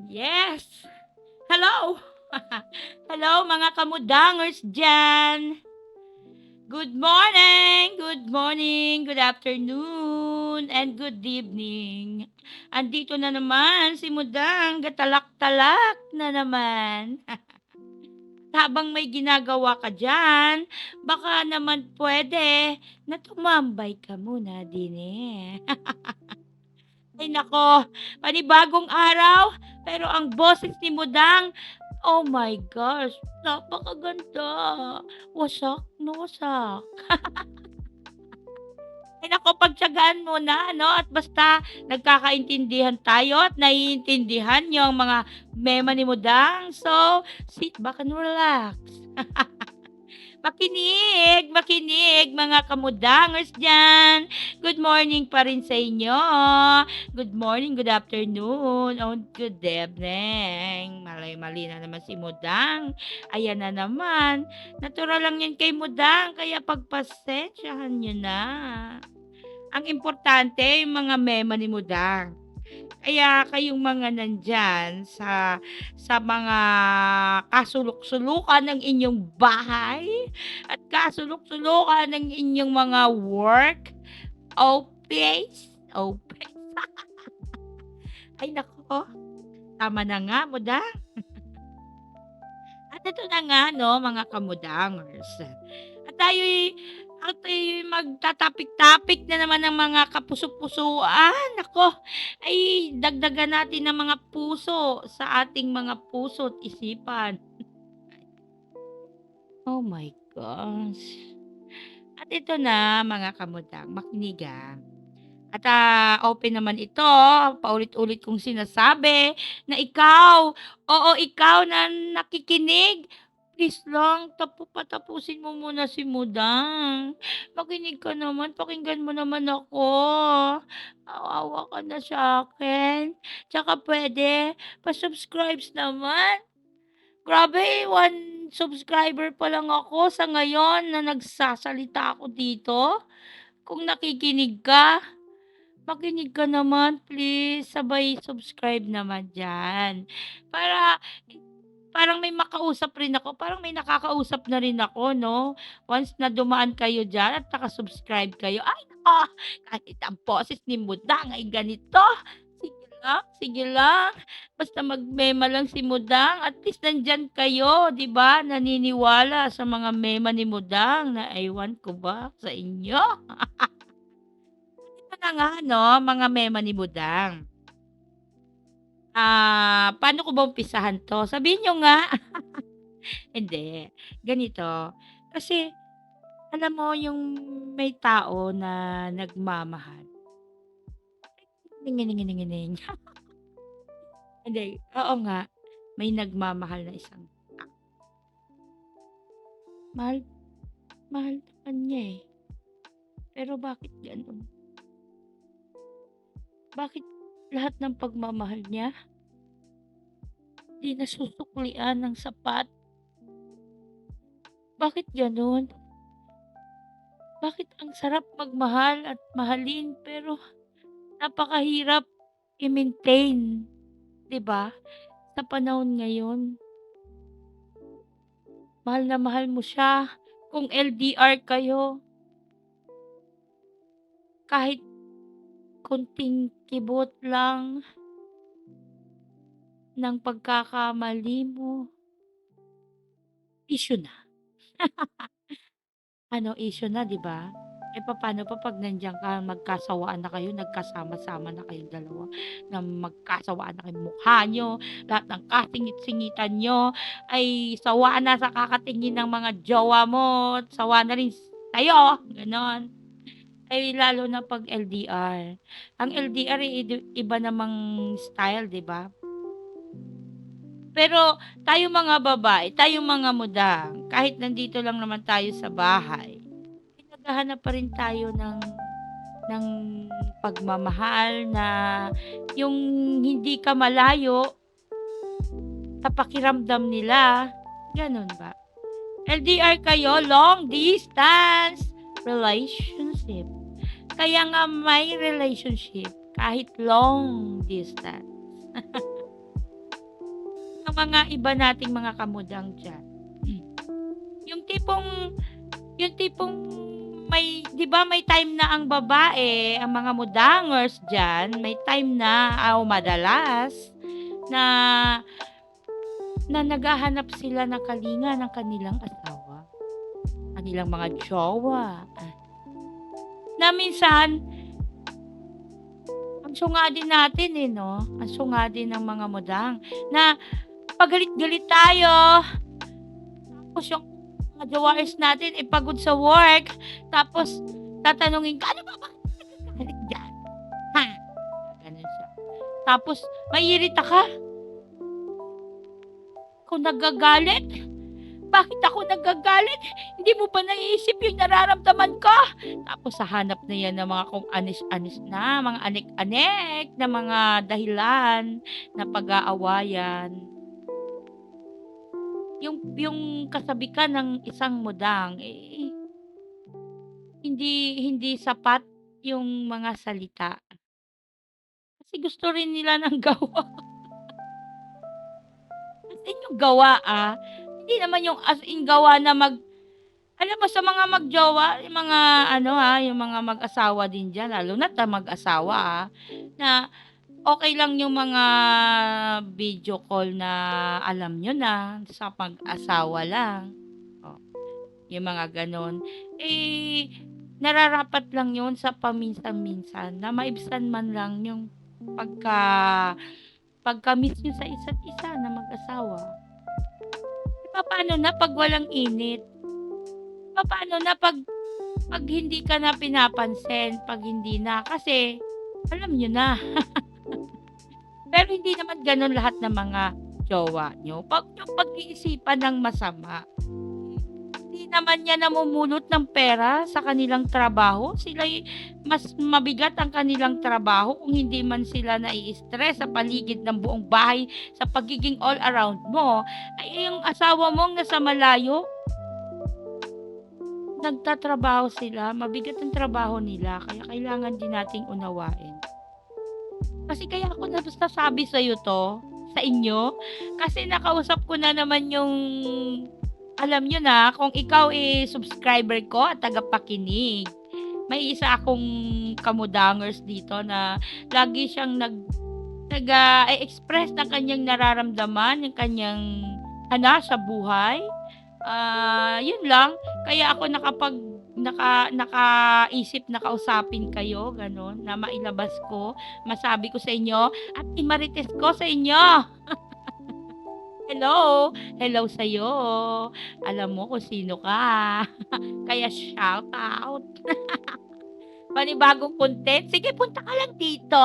Yes! Hello! Hello mga kamudangers dyan! Good morning, good afternoon, and good evening. Andito na naman si Mudang, gatalak-talak na naman. Habang may ginagawa ka dyan, baka naman pwede na tumambay ka muna din eh. Ay nako, panibagong araw, pero ang boses ni Mudang, oh my gosh, napakaganda. Wasak na wasak. Ay nako, pagtiyagaan mo na, no? At basta nagkakaintindihan tayo at naiintindihan yung mga mema ni Mudang. So, sit back and relax. Makinig mga kamudangers dyan. Good morning pa rin sa inyo. Good morning, good afternoon, o good evening. Malay-mali na naman si Mudang. Ayan na naman. Natural lang yan kay Mudang, kaya pagpasensyahan nyo na. Ang importante, yung mga mema ni Mudang. Kaya kayong mga nandyan sa mga kasulok-sulukan ng inyong bahay at kasulok-sulukan ng inyong mga work o place. Ay nako, tama na nga Mudang. At ito na nga no mga kamudangers. At tayo'y magtatapik-tapik na naman ng mga kapuso-pusuan. Nako, ay dagdagan natin ng mga puso sa ating mga puso at isipan. Oh my gosh. At ito na mga kamudang, makinig ah. At open naman ito, paulit-ulit kong sinasabi na ikaw, oo ikaw na nakikinig, please lang patapusin mo muna si Mudang. Makinig ka naman, pakinggan mo naman ako. Awa ka na sa akin. Tsaka pwede, pa-subscribes naman. Grabe, 1 subscriber pa lang ako sa ngayon na nagsasalita ako dito. Kung nakikinig ka, makinig ka naman please, sabay subscribe naman diyan. Para parang may makausap rin ako, parang may nakakausap na rin ako 'no. Once na dumaan kayo diyan at naka-subscribe kayo, ay naku, kahit ang boses ni Mudang ay ganito, sige lang, basta magmema lang si Mudang at least nandiyan kayo 'di ba, naniniwala sa mga mema ni Mudang na ewan ko ba sa inyo. Ito na nga 'no, mga mema ni Budang. Paano ko ba umpisahan 'to? Sabihin niyo nga. Hindi, ganito, kasi alam mo yung may tao na nagmamahal. Ningininginingining. Hindi, oo nga, may nagmamahal na isang tao. Mahal mahal naman niya, eh, pero bakit gano'n? Bakit lahat ng pagmamahal niya 'di nasusuklian ng sapat? Bakit gano'n? Bakit ang sarap magmahal at mahalin pero napakahirap i-maintain, 'di ba? Sa panahon ngayon, mahal na mahal mo siya kung LDR kayo, kahit konting kibot lang ng pagkakamali mo, issue na. Ano, issue na, 'di ba? Eh, papaano pa 'pag nandiyan ka, magkasawaan na kayo, nagkasama-sama na kayong dalawa, na magkasawaan na kayong mukha niyo, lahat ng kasingit-singitan niyo ay sawa na sa kakatingin ng mga jowa mo, at sawa na rin sa'yo, gano'n. Ay lalo na 'pag LDR. Ang LDR, eh, iba namang style, 'di ba? Pero tayong mga babae, tayong mga mudang, kahit nandito lang naman tayo sa bahay, naghahanap pa rin tayo ng pagmamahal na yung hindi ka malayo sa pakiramdam nila, gano'n ba? LDR kayo, long distance relationship. Kaya nga may relationship kahit long distance. mga iba nating mga kamudang diyan. Yung tipong yung tipong may 'di ba may time na ang babae, ang mga mudangers diyan, may time na o madalas na naghahanap sila ng kalinga ng kanilang asawa, kanilang mga jowa, na minsan ang sunga din natin, eh, 'no? Ang sunga din ng mga mudang na 'pag galit-galit tayo, tapos yung mga jowaers natin, eh, pagod sa work, tapos tatanungin ka, "Ano ba bakit ka nagagalit diyan? Ha?" Gano'n siya. Tapos maiirita ka, "Ako nagagalit? Bakit ako nagagalit? Hindi mo ba naiisip yung nararamdaman ko?" Tapos hahanap na 'yan ng mga kung anis-anis na, mga anek-anek na mga dahilan na pag-aawayan. Yung kasabi ka ng isang mudang, eh, hindi hindi sapat yung mga salita. Kasi gusto rin nila ng gawa. As in yung gawa, hindi naman yung as in gawa na alam mo sa mga mag-jowa, yung mga ano, yung mga mag-asawa din diyan lalo na't na mag-asawa, na okey lang yung mga video call na alam niyo na sa mag-asawa lang, oh, yung mga gano'n. Eh, nararapat lang yun sa paminsan-minsan na maibsan man lang yung pagka pagka-miss niyo sa isa't isa na mag-asawa. Eh, papaano na 'pag walang init? Papaano na 'pag hindi ka na pinapansin, 'pag hindi na kasi alam niyo na. Pero hindi naman gano'n lahat ng mga jowa niyo, 'wag niyong pag-iisipan ng masama. Hindi naman yan namumulot ng pera sa kanilang trabaho, sila'y mas mabigat ang kanilang trabaho kung hindi man sila nai-stress sa paligid ng buong bahay sa pagiging all around mo, ay yung asawa mong nasa malayo, nagtatrabaho sila, mabigat ang trabaho nila kaya kailangan din nating unawain. Kasi kaya ako nasasabi sa'yo 'to, sa inyo, kasi nakausap ko na naman yung alam niyo na kung ikaw, subscriber ko at tagapakinig. May isa akong kamudangers dito na lagi siyang nag-e-express ng kanyang nararamdaman, yung kanyang sa buhay. Yun lang, kaya ako nakaisip na kausapin kayo gano'n, na mailabas ko, masabi ko sa inyo at imarites ko sa inyo. Hello, hello sa'yo. Alam mo kung sino ka, kaya shout out. Panibagong content, sige punta ka lang dito,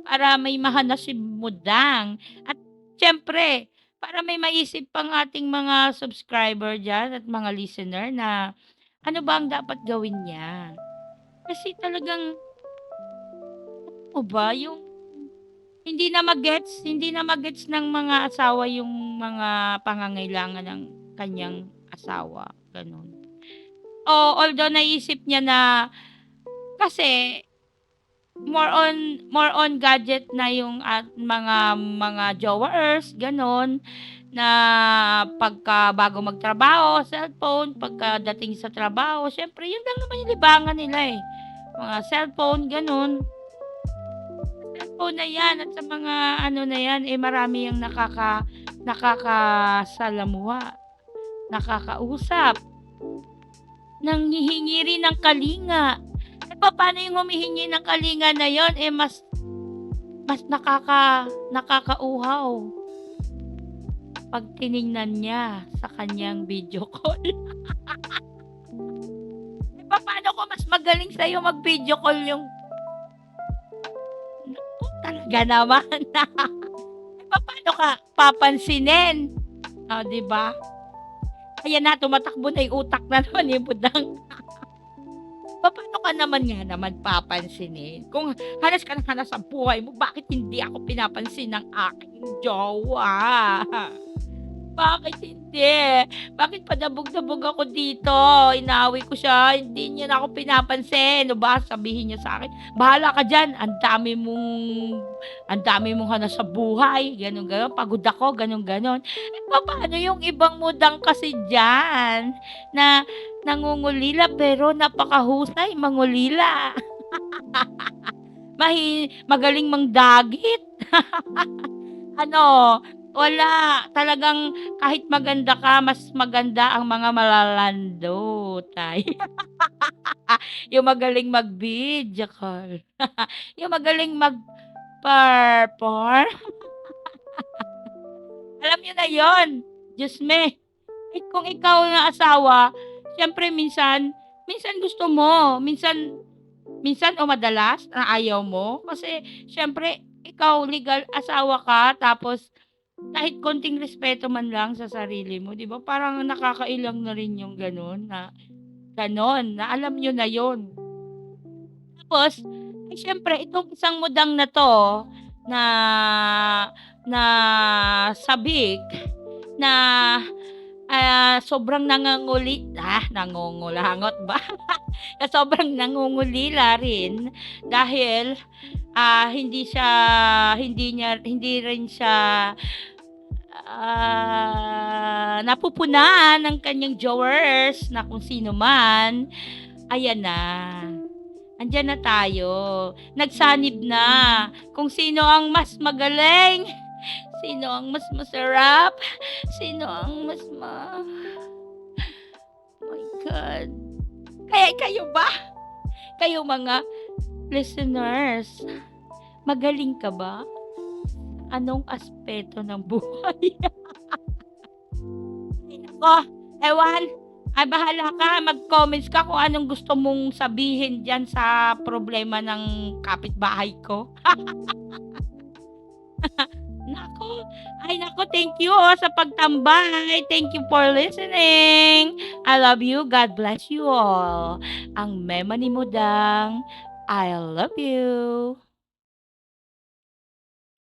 para may mahanap si Mudang at siyempre para may maisip pang ating mga subscriber diyan at mga listener na ano ba ang dapat gawin niya. Kasi talagang ano ba yung hindi na ma-gets ng mga asawa yung mga pangangailangan ng kanyang asawa, gano'n. Although naisip niya na kasi more on gadget na yung at mga jowers gano'n, na bago magtrabaho cellphone, pagkadating sa trabaho siyempre yun lang naman yung libangan nila, mga cellphone gano'n. Cellphone na 'yan at sa mga ano na 'yan, marami yang nakakasalamuha, nakakausap, nanghihingi rin ng kalinga. Eh, papaano yung humihingi ng kalinga na yon, mas nakakauhaw 'pag tiningnan niya sa kanyang video call. Eh, papaano kung mas magaling sa'yo mag-video call yung naku, talaga naman. Eh, papaano ka papansinin? 'Di ba? Ayan na, tumatakbo na yung utak na naman ni Budang. Papaano ka naman nga naman papansinin? Kung hanas ka ng hanas sa buhay mo, bakit hindi ako pinapansin ng aking jowa? Bakit hindi? Bakit padabog-dabog ako dito? Inaaway ko siya, hindi niya na ako pinapansin. O ba sabihin niya sa'kin, "Bahala ka diyan, ang dami mong hanap sa buhay." Gano'n, gano'n. "Pagod ako." Gano'n, gano'n. Eh, papaano yung ibang mudang kasi diyan na nangungulila pero napakahusay mangulila. Magaling mangdagit. Ano, wala. Talagang kahit maganda ka, mas maganda ang mga malalandotay. Yung magaling mag-video call, yung magaling mag-parpar, alam niyo na yon. Diyos me. Eh, kung ikaw ang asawa, siyempre minsan minsan gusto mo, minsan minsan o madalas na ayaw mo. Kasi siyempre ikaw legal asawa ka tapos kahit konting respeto man lang sa sarili mo, 'di ba, parang nakakailang na rin yung gano'n, na alam niyo na yon. Tapos, eh, siyempre itong isang mudang na 'to na na sabik na, sobrang nangungulangot ba? Na sobrang nangungulila rin dahil, hindi rin siya, napupunan ng kanyang jowers na kung sino man. Ayan na, andiyan na tayo, nagsanib na kung sino ang mas magaling, sino ang mas masarap, sino ang mas my God. Kaya kayo ba? Kayo mga listeners, magaling ka ba? Anong aspeto ng buhay? Ay naku, ewan. Ay bahala ka, mag-comments ka kung anong gusto mong sabihin diyan sa problema ng kapitbahay ko. Naku, ay naku, thank you, sa pagtambay. Thank you for listening. I love you. God bless you all. Ang Mema ni Mudang, I love you.